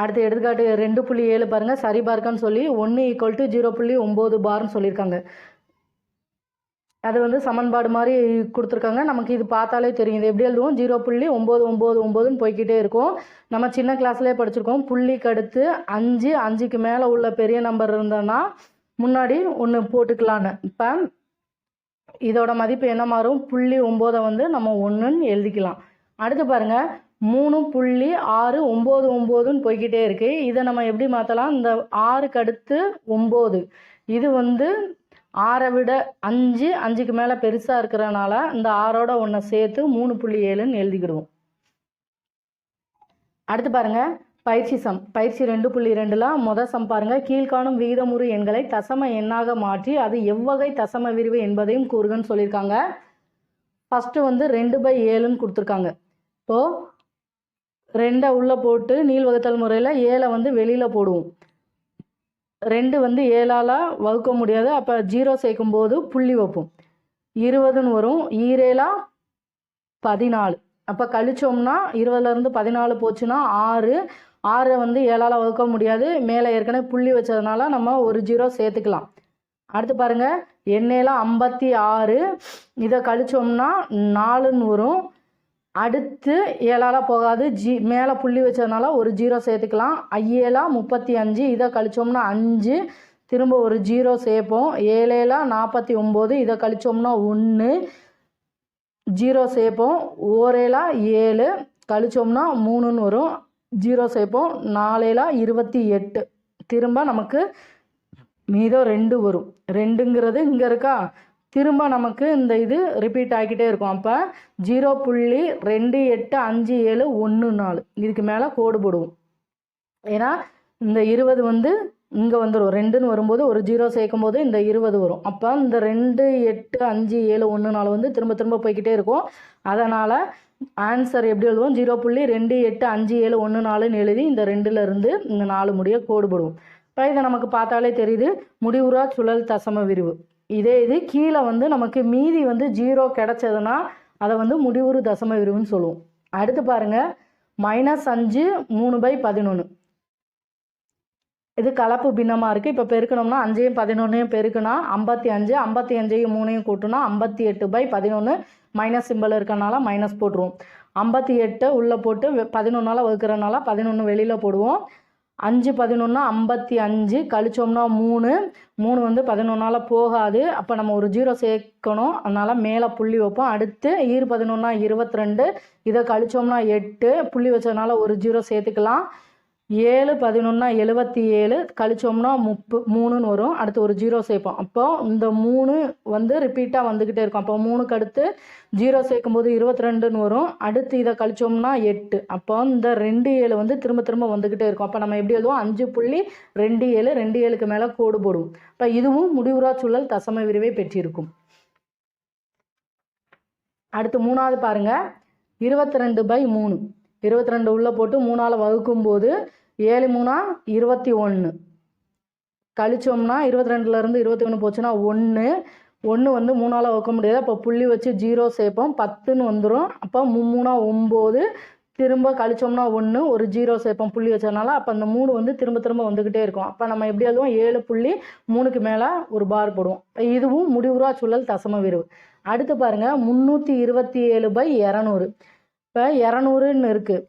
அடுத்து எடுத்துக்காட்டு 2.7 பாருங்கள், சரி பார்க்கன்னு சொல்லி 1 = 0.9 பார்னு சொல்லியிருக்காங்க. அது வந்து சமன்பாடு மாதிரி கொடுத்துருக்காங்க. நமக்கு இது பார்த்தாலே தெரியும். இது எப்படி எழுதுவோம்? 0.999ன்னு போய்கிட்டே இருக்கும். நம்ம சின்ன கிளாஸ்லேயே படிச்சிருக்கோம். புள்ளிக்கு அடுத்து 5, 5க்கு மேலே உள்ள பெரிய நம்பர் இருந்தோன்னா முன்னாடி ஒன்று போட்டுக்கலான்னு. இப்போ இதோட மதிப்பு என்ன மாறும்? 0.9 வந்து நம்ம 1ன்னு எழுதிக்கலாம். அடுத்து பாருங்கள், 3.699ன்னு போய்கிட்டே இருக்குது. இதை நம்ம எப்படி மாற்றலாம்? இந்த 6க்கு அடுத்து 9, இது வந்து 6ஐ விட 5, 5க்கு மேலே பெருசாக இருக்கிறனால இந்த 6ஓட 1 சேர்த்து 3.7ன்னு எழுதிக்கிடுவோம். அடுத்து பாருங்கள், பயிற்சி 2.2ல் முதல் சம் பாருங்கள். கீழ்காணும் விகிதமுறு எண்களை தசம எண்ணாக மாற்றி அது எவ்வகை தசம விரிவு என்பதையும் கூறுகன்னு சொல்லியிருக்காங்க. ஃபஸ்ட்டு வந்து 2/7ன்னு கொடுத்துருக்காங்க. இப்போது 2 உள்ளே போட்டு நீள்வகுத்தல் முறையில் 7 வந்து வெளியில் போடுவோம். 2 வந்து 7ஆல் வகுக்க முடியாது. அப்போ 0 சேர்க்கும்போது புள்ளி வைப்போம். 20ன்னு வரும். 7 14. அப்போ கழிச்சோம்னா 20லேருந்து 14 போச்சுன்னா 6. 6 வந்து 7ஆல் வகுக்க முடியாது. மேலே ஏற்கனவே புள்ளி வச்சதுனால நம்ம ஒரு 0 சேர்த்துக்கலாம். அடுத்து பாருங்கள், 56. இதை கழிச்சோம்னா 4ன்னு வரும். அடுத்து 7ஆல் போகாது. மேலே புள்ளி வச்சதுனால ஒரு 0 சேர்த்துக்கலாம். 7 35. இதை கழிச்சோம்னா 5, திரும்ப ஒரு 0 சேர்ப்போம். 7 49. இதை கழிச்சோம்னா 1, 0 சேர்ப்போம். 1 7, கழிச்சோம்னா 3ன்னு வரும். 0 சேர்ப்போம். 4 28. திரும்ப நமக்கு மீதம் 2 வரும். 2ங்கிறது இங்கே இருக்கா? திரும்ப நமக்கு இந்த இது ரிப்பீட் ஆகிக்கிட்டே இருக்கும். அப்போ 0.285714 இதுக்கு மேலே கோடு போடுவோம். ஏன்னா இந்த 20 வந்து இங்கே வந்துடும். 2ன்னு வரும்போது ஒரு 0 சேர்க்கும் போது இந்த 20 வரும். அப்போ இந்த 2.85714 வந்து திரும்ப திரும்ப போய்கிட்டே இருக்கும். அதனால் ஆன்சர் எப்படி எழுதுவோம்? 0.285714ன்னு எழுதி இந்த 2லேருந்து இந்த 4 முடிய கோடு போடுவோம். இப்போ இதை நமக்கு பார்த்தாலே தெரியுது, முடிவுறா சுழல் தசம விரிவு. இதே இது கீழே வந்து நமக்கு மீதி வந்து 0 கிடச்சதுன்னா அதை வந்து முடிவுறு தசம விரிவுன்னு சொல்லுவோம். அடுத்து பாருங்கள், -5 3/11. இது கலப்பு பின்னமாக இருக்குது. இப்போ பெருக்கணும்னா 5ஐயும் 11ஐயும் பெருக்குனா 55, 55ஐயும் 3ஐயும் கூட்டினா 58/11. மைனஸ் சிம்பிள் இருக்கனால மைனஸ் போட்டுருவோம். 58 உள்ளே போட்டு 11ஆல் வகுக்கிறனால 11 வெளியில் போடுவோம். 5 11 55, கழிச்சோம்னா 3 வந்து 11ஆல் போகாது. அப்போ நம்ம ஒரு 0 சேர்க்கணும். அதனால் மேலே புள்ளி வைப்போம். அடுத்து 11 22. இதை கழிச்சோம்னா 8, புள்ளி வச்சதுனால ஒரு 0 சேர்த்துக்கலாம். 7 11 77, கழிச்சோம்னா 3ன்னு வரும். அடுத்து ஒரு 0 சேர்ப்போம். அப்போ இந்த 3 வந்து ரிப்பீட்டாக வந்துக்கிட்டே இருக்கும். அப்போ 3க்கு அடுத்து 0 சேர்க்கும்போது 22ன்னு வரும். அடுத்து இதை கழிச்சோம்னா 8. அப்போ இந்த 27 வந்து திரும்ப திரும்ப வந்துக்கிட்டே இருக்கும். அப்போ நம்ம எப்படி எழுதுவோம்? 5.27. 27க்கு மேலே கோடு போடுவோம். இப்போ இதுவும் முடிவுறா சுழல் தசம விரிவை பெற்றிருக்கும். அடுத்து 3வது பாருங்கள், 22/3. 22 உள்ளே போட்டு 3ஆல் வகுக்கும்போது 7 3 21. கழிச்சோம்னா 22லேருந்து 21 போச்சுன்னா 1 வந்து 3ஆல் வகுக்க முடியாது. அப்போ புள்ளி வச்சு 0 சேர்ப்போம். 10ன்னு வந்துடும். அப்போ 3 9. திரும்ப கழிச்சோம்னா 1, ஒரு 0 சேர்ப்போம் புள்ளி வச்சதுனால. அப்போ அந்த 3 வந்து திரும்ப திரும்ப வந்துக்கிட்டே இருக்கும். அப்போ நம்ம எப்படி எழுதுவோம்? 7.3க்கு மேலே ஒரு பார் போடுவோம். இதுவும் முடிவுறா சுழல் தசம விரிவு. அடுத்து பாருங்கள், 327/200. இப்போ 200ன்னு இருக்குது,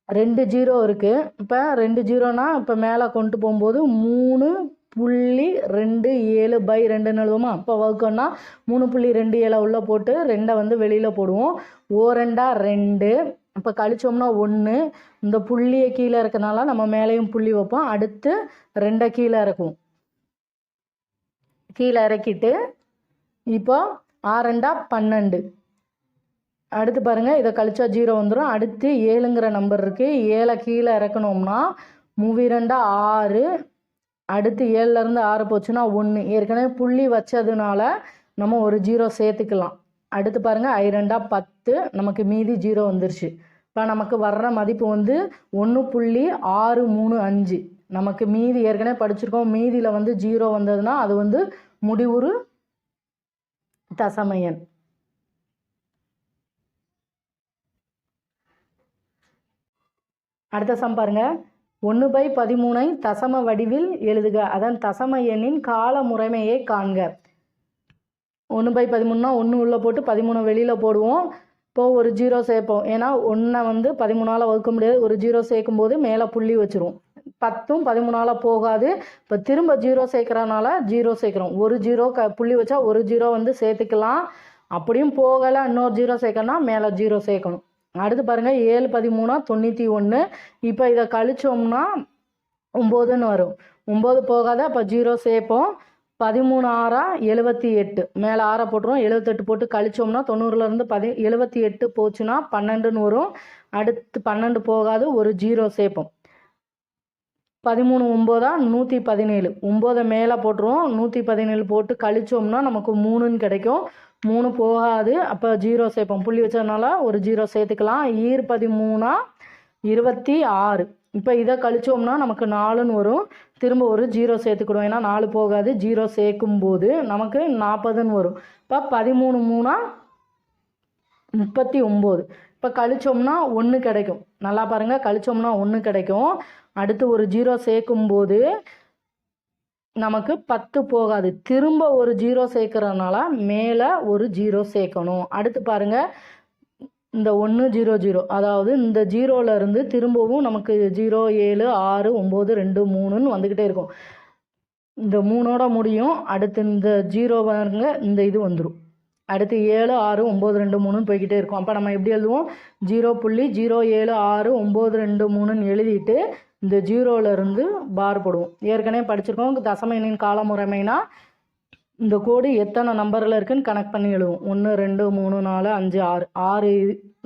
2 0 இருக்குது. இப்போ 2 0னா இப்போ மேலே கொண்டு போகும்போது 3.27/2ன்னு எழுதுவோமா? அப்போ வகுக்கணும்னா 3.27 உள்ளே போட்டு 2 வந்து வெளியில் போடுவோம். 2 2. இப்போ கழிச்சோம்னா 1. இந்த புள்ளியை கீழே இருக்கனால நம்ம மேலேயும் புள்ளி வைப்போம். அடுத்து 2 கீழே இறக்குவோம். கீழே இறக்கிட்டு இப்போ 6 2 12. அடுத்து பாருங்கள், இதை கழிச்சா 0 வந்துடும். அடுத்து 7ங்கிற நம்பர் இருக்குது. 7 கீழே இறக்கணும்னா 3 2 6. அடுத்து 7லேருந்து 6 போச்சுன்னா 1. ஏற்கனவே புள்ளி வச்சதுனால நம்ம ஒரு 0 சேர்த்துக்கலாம். அடுத்து பாருங்கள், 5 2 10. நமக்கு மீதி 0 வந்துருச்சு. இப்போ நமக்கு வர்ற மதிப்பு வந்து 1.635. நமக்கு மீதி ஏற்கனவே படிச்சிருக்கோம். மீதியில் வந்து 0 வந்ததுன்னா அது வந்து முடிவுறு தசம எண். அடுத்த சம் பாருங்க, 1/13 தசம வடிவில் எழுதுக. அதன் தசம எண்ணின் கால முறைமையை காண்க. 1/13னா 1 உள்ளே போட்டு 13 வெளியில் போடுவோம். இப்போது ஒரு 0 சேர்ப்போம். ஏன்னா 1 வந்து 13ஆல் வகுக்க முடியாது. ஒரு 0 சேர்க்கும் போது மேலே புள்ளி வச்சுருவோம். 10ம் 13ஆல் போகாது. இப்போ திரும்ப 0 சேர்க்குறனால 0 சேர்க்குறோம். ஒரு 0 புள்ளி வச்சா ஒரு 0 வந்து சேர்த்துக்கலாம். அப்படியும் போகலை, இன்னொரு 0 சேர்க்கணும்னா மேலே 0 சேர்க்கணும். அடுத்து பாருங்கள், 7×13 91. இப்போ இதை கழிச்சோம்னா 9ன்னு வரும். 9 போகாத, அப்போ 0 சேர்ப்போம். 13×6 78. மேலே 6 போட்டுருவோம். 78 போட்டு கழிச்சோம்னா 90லேருந்து 78 போச்சுன்னா 12ன்னு வரும். அடுத்து 12 போகாது, ஒரு 0 சேர்ப்போம். 13×9 117. 9 மேலே போட்டுருவோம். 117 போட்டு கழிச்சோம்னா நமக்கு 3ன்னு கிடைக்கும். 3 போகாது, அப்போ 0 சேர்ப்போம். புள்ளி வச்சதுனால ஒரு 0 சேர்த்துக்கலாம். 13 26. இப்போ இதை கழிச்சோம்னா நமக்கு 4ன்னு வரும். திரும்ப ஒரு 0 சேர்த்துக்கிடுவோம். ஏன்னா 4 போகாது. 0 சேர்க்கும்போது நமக்கு 40ன்னு வரும். இப்போ 13×3 39. இப்போ கழிச்சோம்னா 1 கிடைக்கும். நல்லா பாருங்கள், கழிச்சோம்னா 1 கிடைக்கும். அடுத்து ஒரு 0 சேர்க்கும்போது நமக்கு 10 போகாது. திரும்ப ஒரு 0 சேர்க்கறதுனால மேலே ஒரு 0 சேர்க்கணும். அடுத்து பாருங்கள், இந்த 1 0 0, அதாவது இந்த 0லேருந்து திரும்பவும் நமக்கு 0 7 6 9 2 3ன்னு வந்துக்கிட்டே இருக்கும். இந்த 3ஓட முடியும். அடுத்து இந்த 0 பாருங்க, இந்த இது வந்துடும். அடுத்து 7 6 9 2 3ன்னு போய்கிட்டே இருக்கும். அப்போ நம்ம எப்படி எழுதுவோம்? 0.076 9 2 3ன்னு எழுதிட்டு இந்த 0லேருந்து பார் போடுவோம். ஏற்கனவே படிச்சிருக்கோம். தசம எண்ணின் கால முறைமைனா இந்த கோடு எத்தனை நம்பரில் இருக்குன்னு கனெக்ட் பண்ணி எழுதுவோம். 1 2 3 4 5 6 6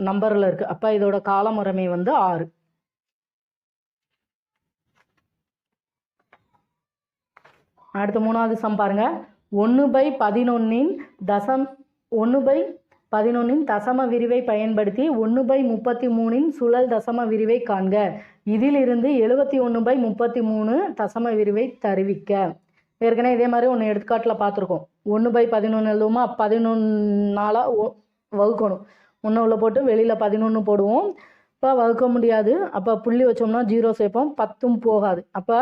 நம்பரில் இருக்குது. அப்போ இதோட கால முறைமை வந்து 6. அடுத்து 3வது சம் பாருங்க. 1/11 தசம விரிவை பயன்படுத்தி 1/33 சுழல் தசம விரிவை காண்க. இதிலிருந்து 71/33 தசம விரிவை தருவிக்க. ஏற்கனவே இதே மாதிரி ஒன்று எடுத்துக்காட்டில் பார்த்துருக்கோம். 1/11 எழுதுவோமா? 11ஆல் வகுக்கணும். 1 உள்ள போட்டு வெளியில் 11 போடுவோம். இப்போ வகுக்க முடியாது. அப்போ புள்ளி வச்சோம்னா 0 சேர்ப்போம். 10ம் போகாது. அப்போ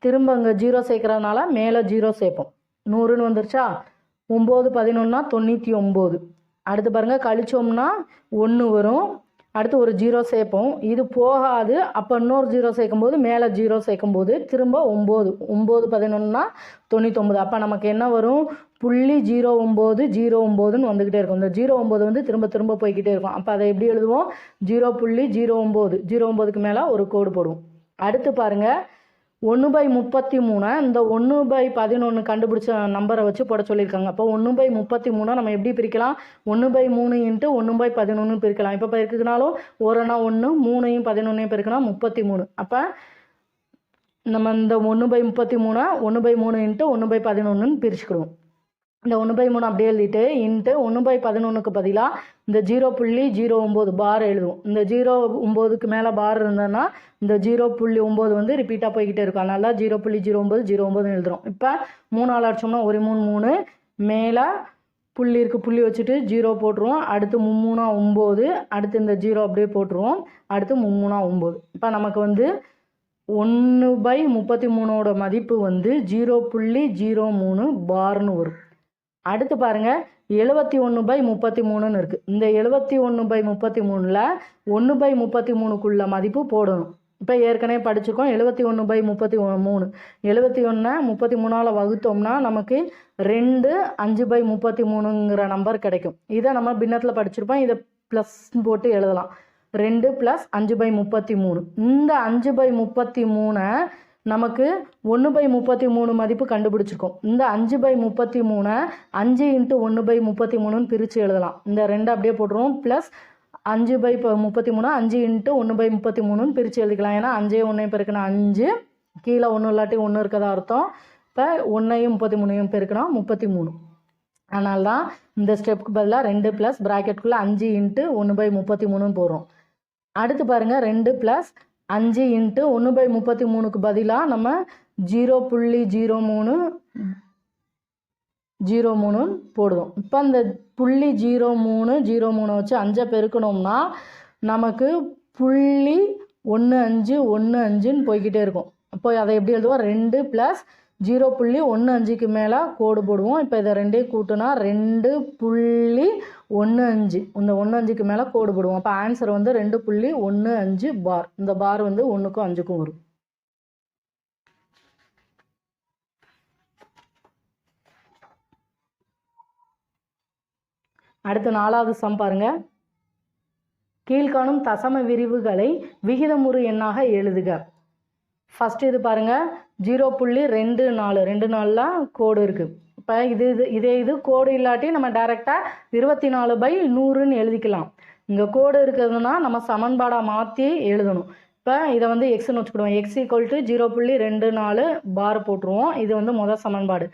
திரும்ப இங்கே 0 சேர்க்குறதுனால மேலே 0 சேர்ப்போம். 100ன்னு வந்துருச்சா? 9×11 99. அடுத்து பாருங்கள், கழிச்சோம்னா 1 வரும். அடுத்து ஒரு 0 சேர்ப்போம். இது போகாது. அப்போ இன்னொரு 0 சேர்க்கும்போது மேலே 0 சேர்க்கும்போது திரும்ப 9. 9×11 99. அப்போ நமக்கு என்ன வரும்? 0.09 09ன்னு வந்துக்கிட்டே இருக்கும். இந்த 09 வந்து திரும்ப திரும்ப போய்கிட்டே இருக்கும். அப்போ அதை எப்படி எழுதுவோம்? 0.09. 09க்கு மேலே ஒரு கோடு போடுவோம். அடுத்து பாருங்கள், 1/33. இந்த 1/11 கண்டுபிடிச்ச நம்பரை வச்சு போட சொல்லியிருக்காங்க. அப்போ 1/33 நம்ம எப்படி பிரிக்கலாம்? 1/3 × 1/11 பிரிக்கலாம். இப்போ பெருக்குனாலும் 1 1 3 11 பெருக்கினா 33. அப்போ நம்ம இந்த 1/33 1/3 × 1/11 பிரிச்சுக்கிடுவோம். இந்த 1/3 அப்படியே எழுதிட்டு இன்ட்டு 1/11க்கு பதிலாக இந்த 0.09 பார் எழுதுவோம். இந்த 0.9க்கு மேலே பார் இருந்ததுன்னா இந்த 0.9 வந்து ரிப்பீட்டாக போய்கிட்டே இருக்கும். அதனால 0.09 09 எழுதுகிறோம். இப்போ 3ஆல் அடிச்சோம்னா 1 3 3. மேலே புள்ளி இருக்குது, புள்ளி வச்சுட்டு 0 போட்டுருவோம். அடுத்து 3 9. அடுத்து இந்த 0 அப்படியே போட்டுருவோம். அடுத்து 3 9. இப்போ நமக்கு வந்து 1/33 மதிப்பு வந்து 0.03 பார்னு வரும். அடுத்து பாருங்கள், 71/33ன்னு இருக்குது. இந்த 71/33ல் 1/33க்குள்ள மதிப்பு போடணும். இப்போ ஏற்கனவே படிச்சிருக்கோம். 71/33. 71 33ஆல் வகுத்தோம்னா நமக்கு 2 5/33ங்கிற நம்பர் கிடைக்கும். இதை நம்ம பின்னத்தில் படிச்சிருப்போம். இதை ப்ளஸ் போட்டு எழுதலாம். 2 + 5/33. இந்த 5/33 நமக்கு 1/33 மதிப்பு கண்டுபிடிச்சிருக்கோம். இந்த 5/33 5 × 1/33ன்னு பிரித்து எழுதலாம். இந்த 2 அப்படியே போட்டுருவோம். ப்ளஸ் 5/33 5 × 1/33ன்னு பிரித்து எழுதிக்கலாம். ஏன்னா 5 1 பெருக்கினா 5, கீழே 1 இல்லாட்டி 1 இருக்கதா அர்த்தம். இப்போ 1ஐயும் 33ஐயும் பெருக்கினா 33. அதனால தான் இந்த ஸ்டெப்புக்கு பதிலாக 2 ப்ளஸ் ப்ராக்கெட்டுக்குள்ளே 5 × 1/33ன்னு போடுறோம். அடுத்து பாருங்கள், 2 + 5 × 1/33க்கு பதிலாக நம்ம 0.03 போடுவோம். இப்போ இந்த 0.03 வச்சு 5 பெருக்கணும்னா நமக்கு 1 5 1 5ன்னு போய்கிட்டே இருக்கும். அப்போ அதை எப்படி எழுதுவோம்? 2 + 0.15க்கு மேலே கோடு போடுவோம். இப்போ இதை ரெண்டையும் கூட்டினா 2.15 இந்த 15க்கு மேலே கோடு போடுவோம். அப்போ ஆன்சர் வந்து 2.15 பார். இந்த பார் வந்து 1க்கும் 5க்கும் வரும். அடுத்து 4வது சம் பாருங்க. கீழ்காணும் தசம விரிவுகளை விகிதமுறு எண்ணாக எழுதுக. ஃபஸ்ட்டு இது பாருங்கள், 0.24 24லாம் கோடு இருக்குது. இப்போ இது கோடு இல்லாட்டி நம்ம டைரெக்டாக 24/100ன்னு எழுதிக்கலாம். இங்கே கோடு இருக்கிறதுனா நம்ம சமன்பாடாக மாற்றி எழுதணும். இப்போ இதை வந்து எக்ஸ்ன்னு வச்சுக்கிடுவோம். x = 0.24 பார் போட்டுருவோம். இது வந்து முதல் சமன்பாடு.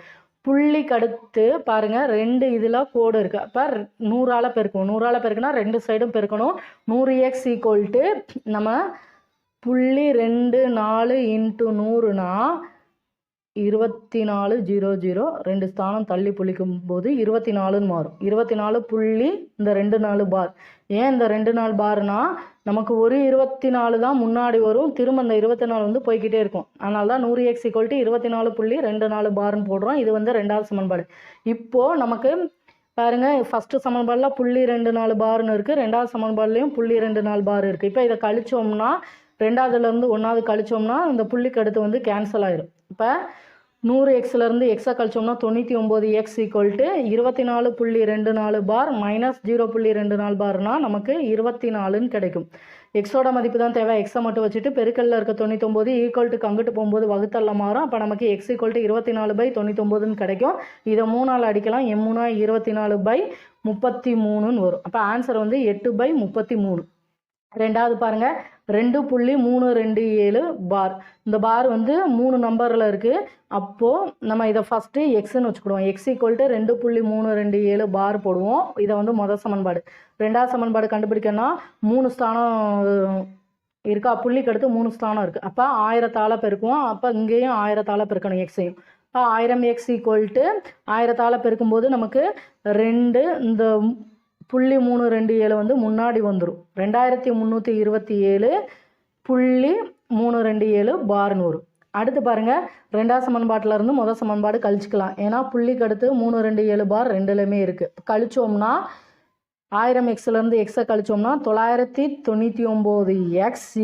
புள்ளிக்கு அடுத்து பாருங்கள் 2 இதில் கோடு இருக்குது. அப்போ 100ஆல் பெருக்கணும். 100ஆல் பெருக்குனா 2 சைடும் பெருக்கணும். 100x = நம்ம 0.24 × 100னா 2400 2 ஸ்தானம் தள்ளி புள்ளிக்கும் போது 24ன்னு மாறும். 24 புள்ளி இந்த 24 பார். ஏன் இந்த 24 பார்னா நமக்கு ஒரு 24 தான் முன்னாடி வரும், திரும்ப அந்த 24 வந்து போய்கிட்டே இருக்கும். அதனால தான் 100x = 24.24 பார்னு போடுறோம். இது வந்து 2வது சமன்பாடு. இப்போது நமக்கு பாருங்கள், ஃபஸ்ட்டு சமன்பாடில் 0.24 பார்னு இருக்குது, 2வது சமன்பாடுலேயும் 0.24 பார் இருக்குது. இப்போ இதை கழிச்சோம்னா 2வதுலேருந்து 1வது கழிச்சோம்னா இந்த புள்ளிக்கு அடுத்து வந்து கேன்சல் ஆயிரும். இப்போ 100xலேருந்து எக்ஸை கழிச்சோம்னா 99x = 24.24 பார் மைனஸ் 0.24 பார்னா நமக்கு 24ன்னு கிடைக்கும். எக்ஸோட மதிப்பு தான் தேவை. எக்ஸை மட்டும் வச்சுட்டு பெருக்கல்ல இருக்க 99 ஈக்குவல்ட்டுக்கு அங்கிட்டு போகும்போது வகுத்தல்ல மாறும். அப்போ நமக்கு x = 24/99ன்னு கிடைக்கும். இதை 3ஆல் அடிக்கலாம். m3 24/33ன்னு வரும். அப்போ ஆன்சர் வந்து 8/33. ரெண்டாவது பாருங்கள், 2.327 பார். இந்த பார் வந்து 3 நம்பரில் இருக்குது. அப்போது நம்ம இதை ஃபஸ்ட்டு எக்ஸ்ன்னு வச்சுக்கிடுவோம். x = 2.327 பார் போடுவோம். இதை வந்து முதல் சமன்பாடு. 2வது சமன்பாடு கண்டுபிடிக்கணும்னா 3 ஸ்தானம் இருக்கா, புள்ளிக்கு அடுத்து 3 ஸ்தானம் இருக்குது. அப்போ 1000ஆல் பெருக்குவோம். அப்போ இங்கேயும் 1000ஆல் பெருக்கணும் எக்ஸையும். இப்போ 1000x = 1000ஆல் பெருக்கும்போது நமக்கு 2 இந்த 0.327 வந்து முன்னாடி வந்துடும். 2327.327 பார்னு வரும். அடுத்து பாருங்கள், 2வது சமன்பாட்டில் இருந்து முதல் சமன்பாடு கழிச்சிக்கலாம். ஏன்னா புள்ளிக்கு அடுத்து 327 பார் ரெண்டுலேயுமே இருக்குது. கழிச்சோம்னா 1000xலேருந்து எக்ஸை கழிச்சோம்னா 999x =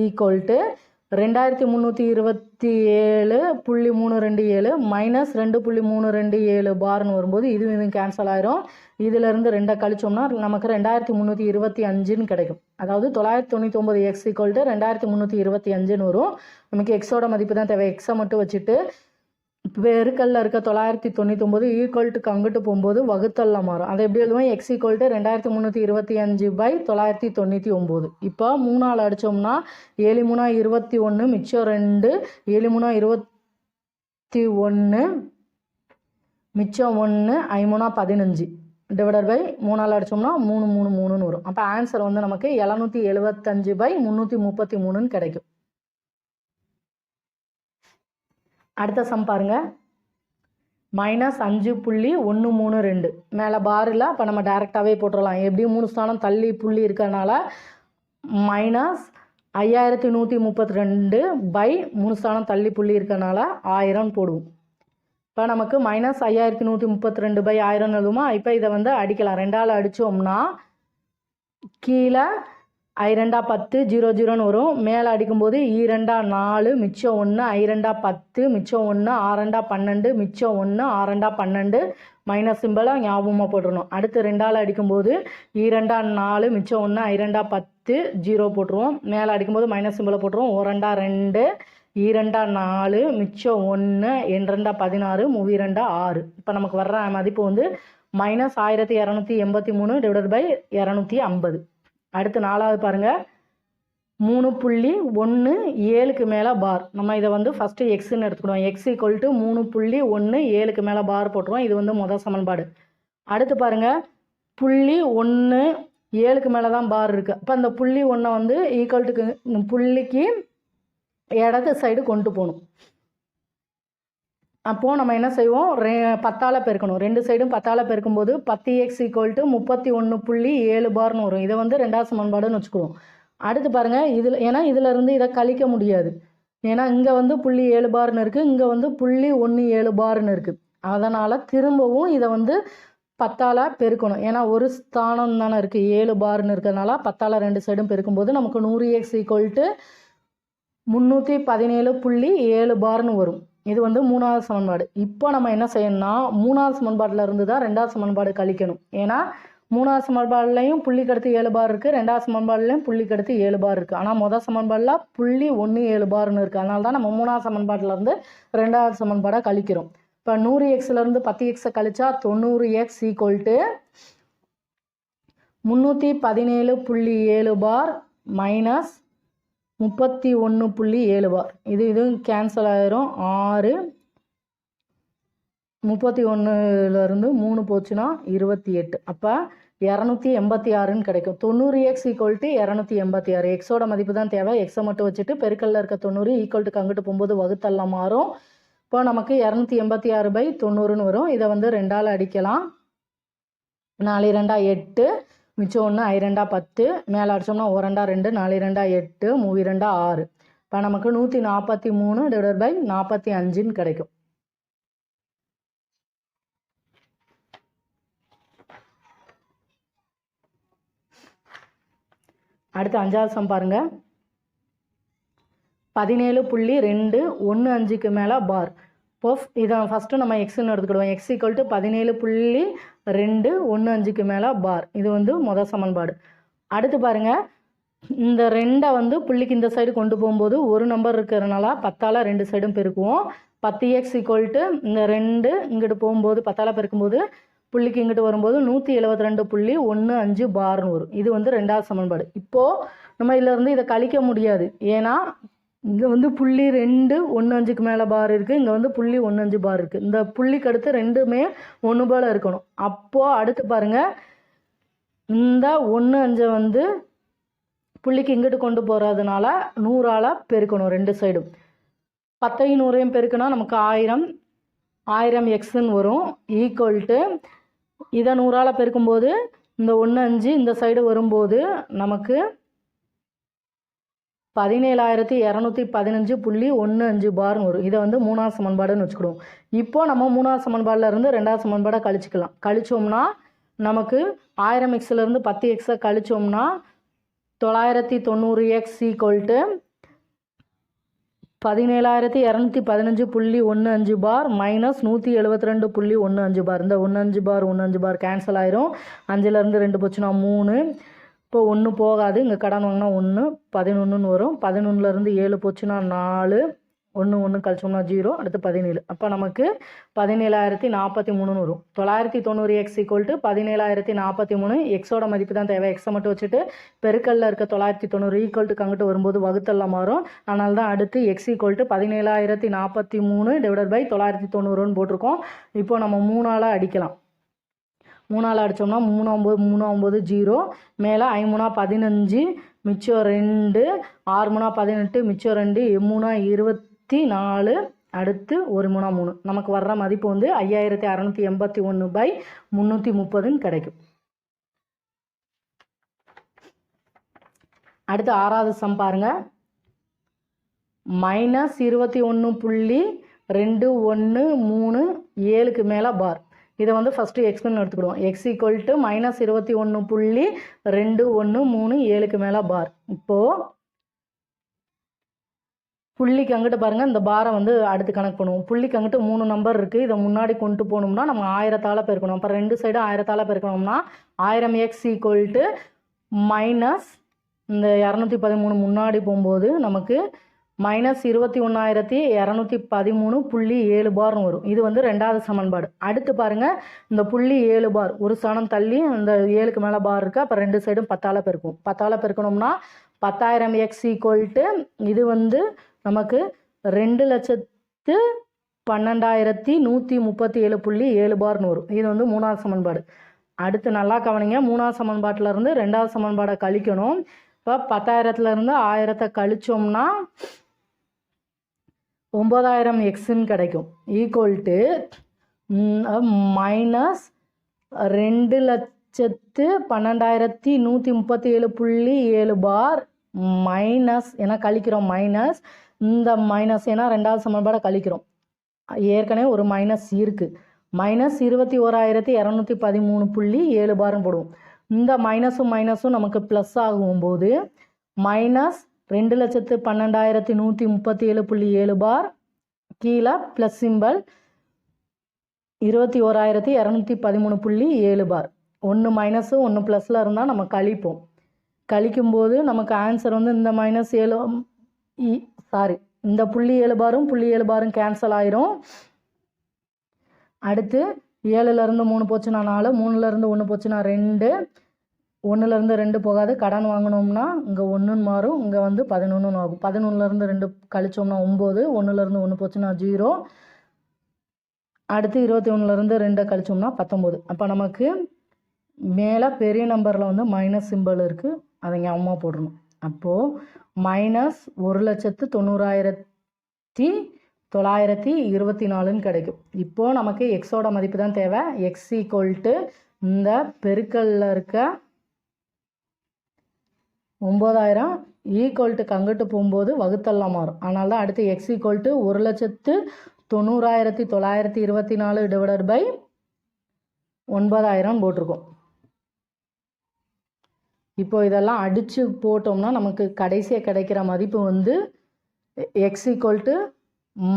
2327.327 மைனஸ் 2.327 பார்னு வரும்போது இது கேன்சல் ஆயிரும். இதிலேருந்து 2 கழிச்சோம்னா நமக்கு 2325ன்னு கிடைக்கும். அதாவது 999x = 2325ன்னு வரும். நமக்கு எக்ஸோட மதிப்பு தான் தேவை. எக்ஸை மட்டும் வச்சுட்டு பெருக்கல்ல இருக்க 999 ஈக்குவல்ட்டுக்கு அங்கிட்டு போகும்போது வகுத்தல்ல மாறும். அதை எப்படி எழுதுவோம்? x = 2325/999. இப்போ 3ஆல் அடித்தோம்னா 7 3 21 மிச்சம் 2 7 3 21 மிச்சம் 1 5 3 15 3ஆல் அடித்தோம்னா 3 3 3ன்னு வரும். அப்போ ஆன்சர் வந்து நமக்கு 775/333ன்னு கிடைக்கும். அடுத்த சம் பாருங்க, -5.132 மேலே பார் இல்லை. அப்போ நம்ம டேரெக்டாகவே போட்டுடலாம். எப்படியும் 3 ஸ்தானம் தள்ளி புள்ளி இருக்கிறதுனால -5132/3 ஸ்தானம் தள்ளி புள்ளி இருக்கிறதுனால 1000 போடுவோம். இப்போ நமக்கு -5132/1000 எழுதுமா. இப்போ இதை வந்து அடிக்கலாம். 2ஆல் அடித்தோம்னா கீழே i2 10 0 0ன்னு வரும். மேலே அடிக்கும்போது e2 4 மிச்சம் 1 i2 10 மிச்சம் 1 r2 12 மிச்சம் 1 r2 12 மைனஸ் சிம்பிளை ஞாபகமாக போட்டுருணும். அடுத்து 2ஆல் அடிக்கும்போது e2 4 மிச்சம் 1 i2 10 0 போட்டுருவோம். மேலே அடிக்கும்போது மைனஸ் சிம்பிளை போட்டுருவோம். o2 2 e2 4 மிச்சம் 1 n2 16 2 6. இப்போ நமக்கு வர்ற மதிப்பு வந்து -1283/250. அடுத்து 4வது பாருங்கள், 3.17க்கு மேலே பார். நம்ம இதை வந்து ஃபஸ்ட்டு எக்ஸ்ன்னு எடுத்துக்கிடுவோம். x = 3.17க்கு மேலே பார் போட்டுருவோம். இது வந்து முதல் சமன்பாடு. அடுத்து பாருங்கள், 0.17க்கு மேலே தான் பார் இருக்குது. அப்போ அந்த 0.1 வந்து ஈக்குவல்ட்டுக்கு புள்ளிக்கு இடது சைடு கொண்டு போகணும். அப்போது நம்ம என்ன செய்வோம்? 10ஆல் பெருக்கணும். 2 சைடும் 10ஆல் பெருக்கும்போது 10x = 31.7 பார்னு வரும். இதை வந்து 2வது சமன்பாடுன்னு வச்சுக்குவோம். அடுத்து பாருங்கள் இதில், ஏன்னா இதிலேருந்து இதை கழிக்க முடியாது. ஏன்னா இங்கே வந்து 0.7 பார்னு இருக்குது, இங்கே வந்து 0.17 பார்னு இருக்குது. அதனால் திரும்பவும் இதை வந்து 10ஆல் பெருக்கணும். ஏன்னா ஒரு ஸ்தானம் தானே இருக்குது, 7 பார்னு இருக்கிறதுனால 10ஆல் 2 சைடும் பெருக்கும்போது நமக்கு 100x = 317.7 பார்னு வரும். இது வந்து 3வது சமன்பாடு. இப்போ நம்ம என்ன செய்யணும்னா 3வது சமன்பாட்டில் இருந்து தான் 2வது சமன்பாடு கழிக்கணும். ஏன்னா 3வது சமன்பாடுலையும் புள்ளிக்கு அடுத்து 7 பார் இருக்குது, 2வது சமன்பாடுலையும் புள்ளிக்கு அடுத்து 7 பார் இருக்குது. ஆனால் முதல் சமன்பாடில் 0.17 பார்னு இருக்குது. அதனால தான் நம்ம 3வது சமன்பாட்டிலேருந்து 2வது சமன்பாடை கழிக்கிறோம். இப்போ 100xலேருந்து 10x கழிச்சா 90x = 317.7 பார் மைனஸ் 31.7 பார். இதுவும் கேன்சல் ஆயிரும். 6 31லேருந்து 3 போச்சுன்னா 28. அப்போ 286ன்னு கிடைக்கும். 90x = 286. எக்ஸோட மதிப்பு தான் தேவை. எக்ஸை மட்டும் வச்சுட்டு பெருக்கல்ல இருக்க 90 ஈக்குவல்ட்டுக்கு அங்கிட்டு போகும்போது வகுத்தெல்லாம் மாறும். இப்போ நமக்கு 286/90ன்னு வரும். இதை வந்து 2ஆல் அடிக்கலாம். 4 2 8, மிச்சம் 1 I 2 10, மேலே அடித்தோம்னா 1 2 2, 4 2 8, 3 2 6. இப்போ நமக்கு 143/45ன்னு கிடைக்கும். அடுத்து 5வது சம் பாருங்க. 17.215க்கு மேலே பார். இப்போ இதை ஃபஸ்ட்டு நம்ம எக்ஸ்ன்னு எடுத்துக்கிடுவோம். x = 17.215க்கு மேலே பார். இது வந்து முதல் சமன்பாடு. அடுத்து பாருங்கள், இந்த 2ஐ வந்து புள்ளிக்கு இந்த சைடு கொண்டு போகும்போது ஒரு நம்பர் இருக்கிறதுனால 10ஆல் 2 சைடும் பெருக்குவோம். 10x = இந்த 2 இங்கிட்டு போகும்போது 10ஆல் பெருக்கும்போது புள்ளிக்கு இங்கிட்டு வரும்போது 172.15 பார்னு வரும். இது வந்து 2வது சமன்பாடு. இப்போது நம்ம இதிலேருந்து இதை கழிக்க முடியாது. ஏன்னா இங்கே வந்து 0.215க்கு மேலே பார் இருக்குது, இங்கே வந்து 0.15 பார் இருக்குது. இந்த புள்ளிக்கு அடுத்து ரெண்டுமே 1 போல் இருக்கணும். அப்போது அடுத்து பாருங்கள், இந்த 15 வந்து புள்ளிக்கு இங்கிட்டு கொண்டு போகிறதுனால 100ஆல் பெருக்கணும் 2 சைடும். 10ஐயும் 100ஐயும் பெருக்கினா நமக்கு 1000xன்னு வரும். ஈக்குவல்ட்டு இதை 100ஆல் பெருக்கும்போது இந்த 15 இந்த சைடு வரும்போது நமக்கு 17,215.15 பார்னு வரும். இதை வந்து 3வது சமன்பாடுன்னு வச்சுக்கிடுவோம். இப்போது நம்ம 3வது சமன்பாடில் இருந்து 2வது சமன்பாடை கழிச்சிக்கலாம். கழிச்சோம்னா நமக்கு 1000xலேருந்து 10xை கழிச்சோம்னா 990x = 17,215.15 பார் மைனஸ் 172.15 பார். இந்த 15 பார் கேன்சல் ஆயிரும். 5லேருந்து 2 போச்சுன்னா 3. இப்போ 1 போகாது, இங்கே கடன் வாங்கினா 1 11ன்னு வரும். 11லேருந்து 7 போச்சுன்னா 4, 1 கழிச்சோம்னா 0, அடுத்து 17. அப்போ நமக்கு 17,043ன்னு வரும். 990x = 17,043. எக்ஸோட மதிப்பு தான் தேவை. எக்ஸை மட்டும் வச்சுட்டு பெருக்கல்ல இருக்க 990 ஈக்குவல்ட்டுக்கு அங்கிட்டு வரும்போது வகுத்தெல்லாம் மாறும். அதனால தான் அடுத்து x = 17,043/990ன்னு போட்டிருக்கோம். இப்போ நம்ம 3ஆல் அடிக்கலாம். 3ஆல் அடித்தோம்னா 3 9 0, மேலே 5 15, மிச்சம் 2, 6 18, மிச்சம் 2, 3 24, அடுத்து 1 3. நமக்கு வர்ற மதிப்பு வந்து 5681/330ன்னு கிடைக்கும். அடுத்து 6வது சம் பாருங்கள். -21.213 மேலே பார். இதை வந்து ஃபஸ்ட்டு எக்ஸ்ன்னு எடுத்துக்கிடுவோம். x = -21.213 மேலே பார். இப்போது புள்ளிக்கு அங்கிட்டு பாருங்கள், இந்த பாரை வந்து அடுத்து கணக்கு பண்ணுவோம். புள்ளிக்கு அங்கிட்டு 3 நம்பர் இருக்குது. இதை முன்னாடி கொண்டு போகணும்னா நம்ம 1000ஆல் பெருக்கணும். அப்போ 2 சைடும் 1000ஆல் பெருக்கணும்னா 1000x = மைனஸ் இந்த 213 முன்னாடி போகும்போது நமக்கு -21,213.7 பார்னு வரும். இது வந்து 2வது சமன்பாடு. அடுத்து பாருங்கள், இந்த 0.7 பார் ஒரு ஸ்தானம் தள்ளி அந்த 7க்கு மேலே பார் இருக்குது. அப்போ 2 சைடும் 10ஆல் பெருக்கும். 10ஆல் பெருக்கணும்னா 10,000x = இது வந்து நமக்கு 2,12,137.7 பார்னு வரும். இது வந்து 3வது சமன்பாடு. அடுத்து நல்லா கவனிங்க, 3வது சமன்பாட்டிலேருந்து 2வது சமன்பாடை கழிக்கணும். இப்போ 10,000லேருந்து 1000 கழிச்சோம்னா 9,000xன்னு கிடைக்கும். ஈக்குவல்ட்டு மைனஸ் 2,12,137.7 பார் மைனஸ் ஏன்னா கழிக்கிறோம், மைனஸ் இந்த மைனஸ் ஏன்னா ரெண்டாவது சமன்பாடை கழிக்கிறோம், ஏற்கனவே ஒரு மைனஸ் இருக்குது, மைனஸ் 21,213.7 பார்னு போடுவோம். இந்த மைனஸும் மைனஸும் நமக்கு ப்ளஸ் ஆகும்போது மைனஸ் 2,12,137.7 பார், கீழே ப்ளஸ் சிம்பல் 21,213.7 பார். ஒன்று மைனஸு ஒன்று ப்ளஸில் இருந்தால் நம்ம கழிப்போம். கழிக்கும்போது நமக்கு ஆன்சர் வந்து இந்த மைனஸ் 7 இந்த 0.7 பாரும் 0.7 பாரும் கேன்சல் ஆயிரும். அடுத்து 7லேருந்து 3 போச்சுன்னா 4, 3லேருந்து 1 போச்சுன்னா 2, 1லேருந்து 2 போகாது. கடன் வாங்கினோம்னா இங்கே 1ன்னு மாறும், இங்கே வந்து 11 ஆகும். 11லேருந்து 2 கழிச்சோம்னா 9, 1லேருந்து 1 போச்சுன்னா 0. அடுத்து 21லேருந்து 2 கழிச்சோம்னா 19. அப்போ நமக்கு மேலே பெரிய நம்பரில் வந்து மைனஸ் சிம்பிள் இருக்குது, அதை ஞாபகமாக போடணும். அப்போது மைனஸ் 1,90,924 கிடைக்கும். இப்போது நமக்கு எக்ஸோட மதிப்பு தான் தேவை. எக்ஸ் ஈக்குவல் டு இந்த பெருக்கல்ல இருக்க 9,000 ஈக்குவல் டு அங்கிட்டு போகும்போது வகுத்தெல்லாம் மாறும். அதனால தான் அடுத்து x equal to 1,90,924 divided by 9,000 போட்டிருக்கோம். இப்போ இதெல்லாம் அடித்து போட்டோம்னா நமக்கு கடைசியாக கிடைக்கிற மதிப்பு வந்து x equal to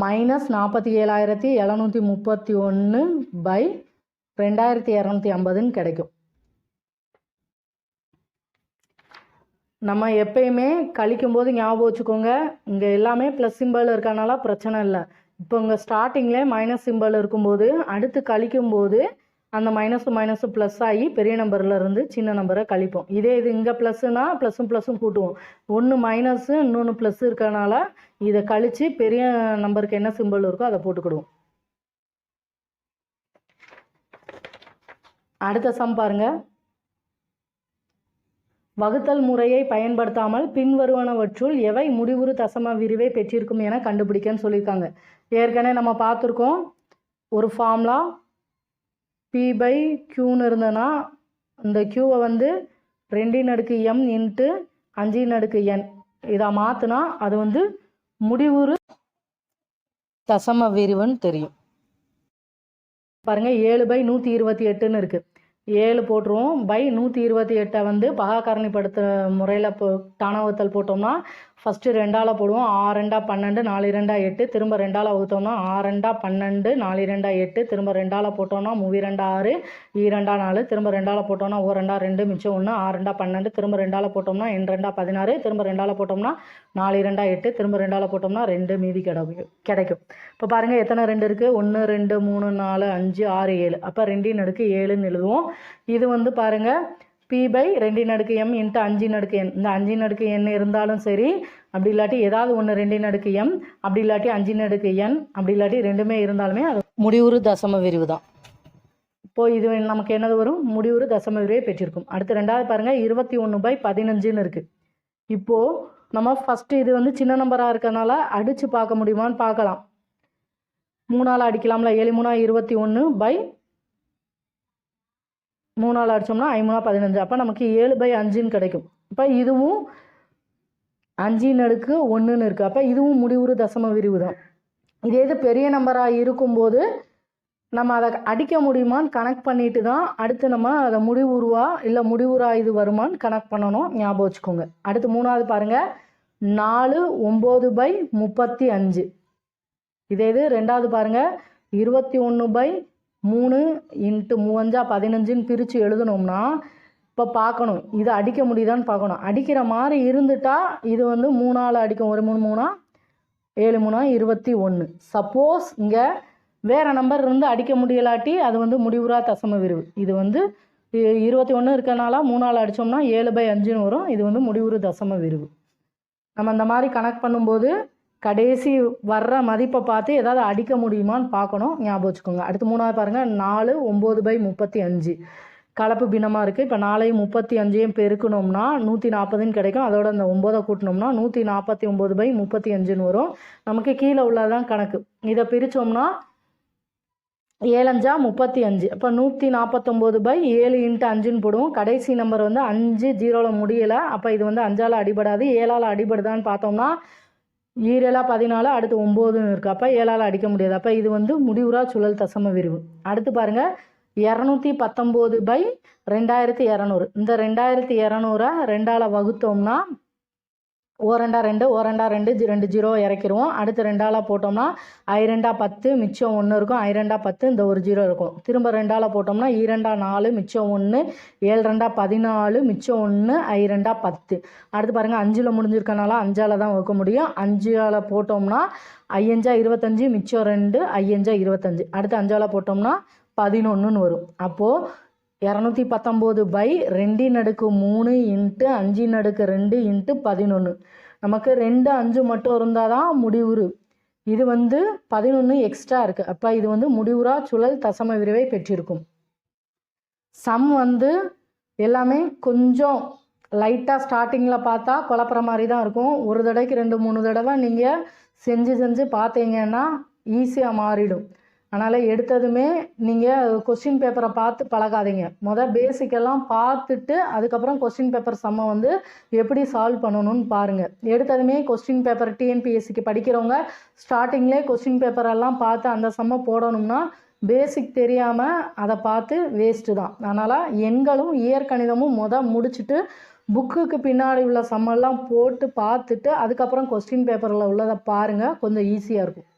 minus 47,731 by 2,250 கிடைக்கும். நம்ம எப்பயுமே கழிக்கும்போது ஞாபகம் வச்சுக்கோங்க, இங்கே எல்லாமே ப்ளஸ் சிம்பிள் இருக்கனால பிரச்சனை இல்லை. இப்போ இங்கே ஸ்டார்டிங்லேயே மைனஸ் சிம்பிள் இருக்கும்போது அடுத்து கழிக்கும்போது அந்த மைனஸும் ப்ளஸ் ஆகி பெரிய நம்பரில் இருந்து சின்ன நம்பரை கழிப்போம். இதே இது இங்கே ப்ளஸ்ஸுனா ப்ளஸ்ஸும் கூட்டுவோம். ஒன்று மைனஸு இன்னொன்று ப்ளஸ் இருக்கனால இதை கழித்து பெரிய நம்பருக்கு என்ன சிம்பிள் இருக்கோ அதை போட்டுக்கிடுவோம். அடுத்த சம் பாருங்க. வகுத்தல் முறையை பயன்படுத்தாமல் பின்வருவனவற்றுள் எவை முடிவுறு தசம விரிவை பெற்றிருக்கும் என கண்டுபிடிக்கன்னு சொல்லியிருக்காங்க. ஏற்கனவே நம்ம பார்த்துருக்கோம், ஒரு ஃபார்முலா பி பை க்யூன்னு இருந்ததுன்னா இந்த க்யூவை வந்து 2m இன்ட்டு 5n இதை மாற்றினா அது வந்து முடிவுறு தசம விரிவுன்னு தெரியும். பாருங்கள் 7/128ன்னு இருக்குது. 7 போட்டுருவோம். பை 128 வந்து பகாக்கரணிப்படுத்த முறையில் தானவகுத்தல் போட்டோம்னா ஃபஸ்ட்டு 2ஆல் போடுவோம். 6 2 12 4 2 8, திரும்ப 2ஆல் வகுத்தோம்னா 6 2 12 4 2 8, திரும்ப 2ஆல் போட்டோம்னா 3 2 6 2 4, திரும்ப 2ஆல் போட்டோம்னா 1 2 2 மிச்சம் 1, 6 2 12, திரும்ப 2ஆல் போட்டோம்னா 2 2 16, திரும்ப 2ஆல் போட்டோம்னா 4 2 8, திரும்ப 2ஆல் போட்டோம்னா 2 மீதி கிடைக்கும். இப்போ பாருங்கள் எத்தனை 2 இருக்குது, 1 2 3 4 5 6 7. அப்போ 2/7ன்னு எழுதுவோம். இது வந்து பாருங்கள் B by 2m into 5n. இந்த 5n இருந்தாலும் சரி, அப்படி இல்லாட்டி ஏதாவது ஒன்று 2m, அப்படி இல்லாட்டி 5n, அப்படி இல்லாட்டி ரெண்டுமே இருந்தாலுமே அது முடிவுறு தசம விரிவு தான். இப்போது இது நமக்கு என்னது வரும், முடிவுறு தசம விரிவை பெற்றிருக்கும். அடுத்து ரெண்டாவது பாருங்கள் 21/15ன்னு இருக்குது. இப்போது நம்ம ஃபஸ்ட்டு இது வந்து சின்ன நம்பராக இருக்கனால அடித்து பார்க்க முடியுமான்னு பார்க்கலாம். 3ஆல் அடிக்கலாம்ல. 7 3 21 பை 3ஆல் அடித்தோம்னா 5 3 15. அப்போ நமக்கு 7/5ன்னு கிடைக்கும். இப்போ இதுவும் 5/1ன்னு இருக்குது. அப்போ இதுவும் முடிவுறு தசம விரிவு தான். இதே இது பெரிய நம்பராக இருக்கும்போது நம்ம அதை அடிக்க முடியுமான்னு கனெக்ட் பண்ணிட்டு தான் அடுத்து நம்ம அதை முடிவுருவா இல்லை முடிவுறா இது வருமானு கனெக்ட் பண்ணணும். ஞாபகம் வச்சுக்கோங்க. அடுத்து மூணாவது பாருங்கள் 4 9/35. இதே இது ரெண்டாவது பாருங்கள் 21/3 இன்ட்டு 3 15ன்னு பிரித்து எழுதணும்னா இப்போ பார்க்கணும் இது அடிக்க முடியுதான்னு பார்க்கணும். அடிக்கிற மாதிரி இருந்துட்டா இது வந்து 3ஆல் அடிக்கும். 1 3 3 7 3 21. சப்போஸ் இங்கே வேறு நம்பர் இருந்து அடிக்க முடியலாட்டி அது வந்து முடிவுறா தசம விரிவு. இது வந்து 21 இருக்கனால 3ஆல் அடித்தோம்னா 7/5ன்னு வரும். இது வந்து முடிவுறு தசம விரிவு. நம்ம இந்த மாதிரி கனெக்ட் பண்ணும்போது கடைசி வர்ற மதிப்பை பார்த்து ஏதாவது அடிக்க முடியுமான்னு பார்க்கணும். ஞாபகம் வச்சுக்கோங்க. அடுத்து மூணாவது பாருங்கள் 4 9/35. கலப்பு பின்னமாக இருக்குது. இப்போ 4 35 பெருக்கணும்னா 140ன்னு கிடைக்கும். அதோட அந்த 9 கூட்டினோம்னா 149/35ன்னு வரும். நமக்கு கீழே உள்ளதான் கணக்கு. இதை பிரித்தோம்னா 7×5 35. அப்போ 149/7 × 5ன்னு போடுவோம். கடைசி நம்பர் வந்து 5 0ல் முடியலை. அப்போ இது வந்து 5ஆல் அடிபடாது. 7ஆல் அடிபடுதான்னு பார்த்தோம்னா 7 14, அடுத்து 9ன்னு இருக்குது. அப்போ 7ஆல் அடிக்க முடியாது. அப்போ இது வந்து முடிவுறா சுழல் தசம விரிவு. அடுத்து பாருங்கள் 219/2200. இந்த 2200 2ஆல் வகுத்தோம்னா ஓரெண்டா 2, ஓரெண்டா 2, 2 0 இறக்கிடுவோம். அடுத்து 2ஆல் போட்டோம்னா 2 10, மிச்சம் 1 இருக்கும். 2 10, இந்த ஒரு 0 இருக்கும். திரும்ப 2ஆல் போட்டோம்னா 2 4, மிச்சம் 1, 7 14, மிச்சம் 1, 2 10. அடுத்து பாருங்கள் 5ல் முடிஞ்சிருக்கனால 5ஆல் தான் வகுக்க முடியும். 5ஆல் போட்டோம்னா 5 25, மிச்சம் 2, 5 25. அடுத்து 5ஆல் போட்டோம்னா 11ன்னு வரும். அப்போது 219/2√3 × 5√2 × 11. நமக்கு 2 5 மட்டும் இருந்தால் தான் முடிவுறு. இது வந்து 11 எக்ஸ்ட்ரா இருக்குது. அப்போ இது வந்து முடிவுறா சுழல் தசம விரிவை பெற்றிருக்கும். சம் வந்து எல்லாமே கொஞ்சம் லைட்டாக ஸ்டார்டிங்கில் பார்த்தா குழப்புற மாதிரி தான் இருக்கும். ஒரு தடவைக்கு 2 3 தடவை நீங்கள் செஞ்சு பார்த்தீங்கன்னா ஈஸியாக மாறிடும். அதனால் எடுத்ததுமே நீங்கள் கொஸ்டின் பேப்பரை பார்த்து பழகாதீங்க. பேசிக்கெல்லாம் பார்த்துட்டு அதுக்கப்புறம் கொஸ்டின் பேப்பர் சம்மை வந்து எப்படி சால்வ் பண்ணணும்னு பாருங்கள். எடுத்ததுமே கொஸ்டின் பேப்பர் டிஎன்பிஎஸ்சிக்கு படிக்கிறவங்க ஸ்டார்டிங்லேயே கொஸ்டின் பேப்பரெல்லாம் பார்த்து அந்த சம்மை போடணும்னா பேசிக் தெரியாமல் அதை பார்த்து வேஸ்ட்டு தான். அதனால் எண்களும் இயற்கணிதமும் முடிச்சுட்டு புக்குக்கு பின்னாடி உள்ள சம்மெல்லாம் போட்டு பார்த்துட்டு அதுக்கப்புறம் கொஸ்டின் பேப்பரில் உள்ளதை பாருங்கள். கொஞ்சம் ஈஸியாக இருக்கும்.